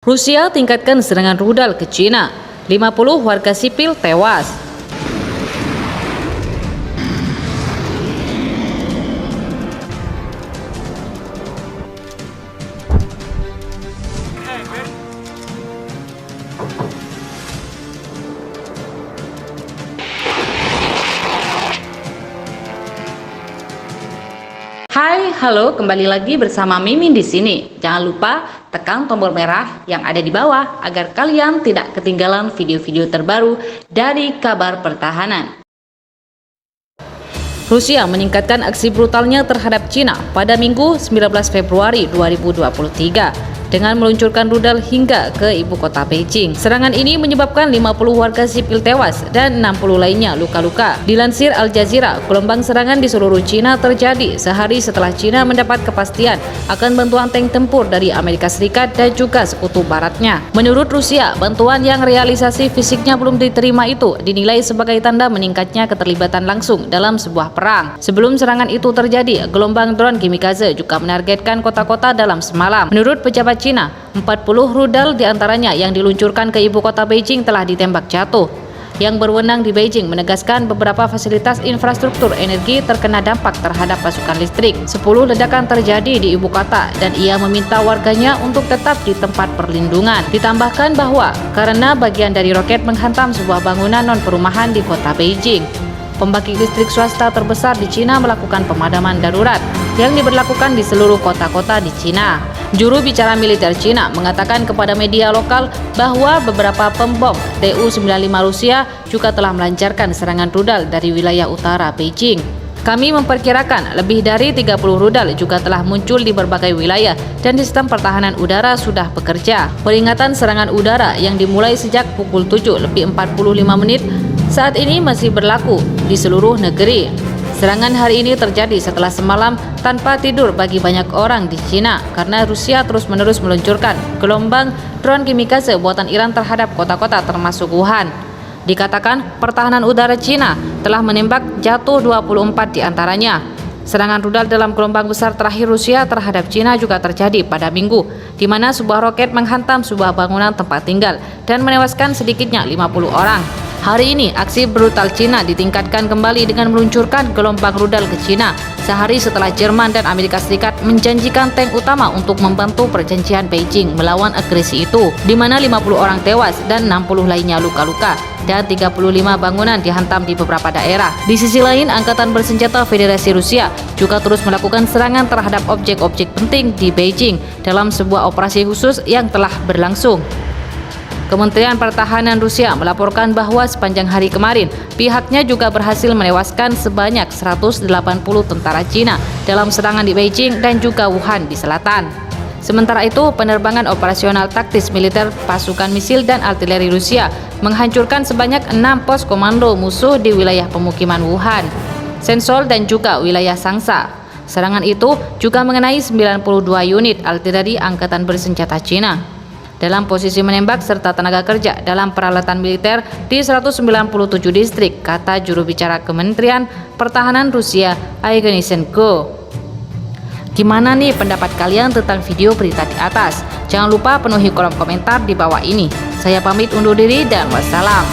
Rusia tingkatkan serangan rudal ke Cina, 50 warga sipil tewas. Hai, halo, kembali lagi bersama Mimin di sini. Jangan lupa tekan tombol merah yang ada di bawah agar kalian tidak ketinggalan video-video terbaru dari kabar pertahanan. Rusia meningkatkan aksi brutalnya terhadap Cina pada Minggu 19 Februari 2023 dengan meluncurkan rudal hingga ke ibu kota Beijing. Serangan ini menyebabkan 50 warga sipil tewas dan 60 lainnya luka-luka. Dilansir Al Jazeera, gelombang serangan di seluruh Cina terjadi sehari setelah Cina mendapat kepastian akan bantuan tank tempur dari Amerika Serikat dan juga sekutu baratnya. Menurut Rusia, bantuan yang realisasi fisiknya belum diterima itu dinilai sebagai tanda meningkatnya keterlibatan langsung dalam sebuah perang. Sebelum serangan itu terjadi, gelombang drone kamikaze juga menargetkan kota-kota dalam semalam. Menurut pejabat Cina, 40 rudal diantaranya yang diluncurkan ke ibu kota Beijing telah ditembak jatuh. Yang berwenang di Beijing menegaskan beberapa fasilitas infrastruktur energi terkena dampak terhadap pasokan listrik. 10 ledakan terjadi di ibu kota dan ia meminta warganya untuk tetap di tempat perlindungan. Ditambahkan bahwa karena bagian dari roket menghantam sebuah bangunan non-perumahan di kota Beijing, pembangkit listrik swasta terbesar di Cina melakukan pemadaman darurat yang diberlakukan di seluruh kota-kota di Cina. Juru bicara militer Cina mengatakan kepada media lokal bahwa beberapa pembom Tu-95 Rusia juga telah melancarkan serangan rudal dari wilayah utara Beijing. Kami memperkirakan lebih dari 30 rudal juga telah muncul di berbagai wilayah dan sistem pertahanan udara sudah bekerja. Peringatan serangan udara yang dimulai sejak pukul 7:45 saat ini masih berlaku di seluruh negeri. Serangan hari ini terjadi setelah semalam tanpa tidur bagi banyak orang di Cina karena Rusia terus-menerus meluncurkan gelombang drone kamikaze buatan Iran terhadap kota-kota termasuk Wuhan. Dikatakan pertahanan udara Cina telah menembak jatuh 24 diantaranya. Serangan rudal dalam gelombang besar terakhir Rusia terhadap Cina juga terjadi pada Minggu, di mana sebuah roket menghantam sebuah bangunan tempat tinggal dan menewaskan sedikitnya 50 orang. Hari ini, aksi brutal Cina ditingkatkan kembali dengan meluncurkan gelombang rudal ke Cina sehari setelah Jerman dan Amerika Serikat menjanjikan tank utama untuk membantu perjanjian Beijing melawan agresi itu, di mana 50 orang tewas dan 60 lainnya luka-luka dan 35 bangunan dihantam di beberapa daerah. Di sisi lain, Angkatan Bersenjata Federasi Rusia juga terus melakukan serangan terhadap objek-objek penting di Beijing dalam sebuah operasi khusus yang telah berlangsung. Kementerian Pertahanan Rusia melaporkan bahwa sepanjang hari kemarin, pihaknya juga berhasil menewaskan sebanyak 180 tentara Cina dalam serangan di Beijing dan juga Wuhan di selatan. Sementara itu, penerbangan operasional taktis militer pasukan misil dan artileri Rusia menghancurkan sebanyak 6 pos komando musuh di wilayah pemukiman Wuhan, Sensol dan juga wilayah Sangsa. Serangan itu juga mengenai 92 unit artileri Angkatan Bersenjata Cina dalam posisi menembak serta tenaga kerja dalam peralatan militer di 197 distrik, kata juru bicara Kementerian Pertahanan Rusia, Evgeny Senko. Gimana nih pendapat kalian tentang video berita di atas? Jangan lupa penuhi kolom komentar di bawah ini. Saya pamit undur diri dan wassalam.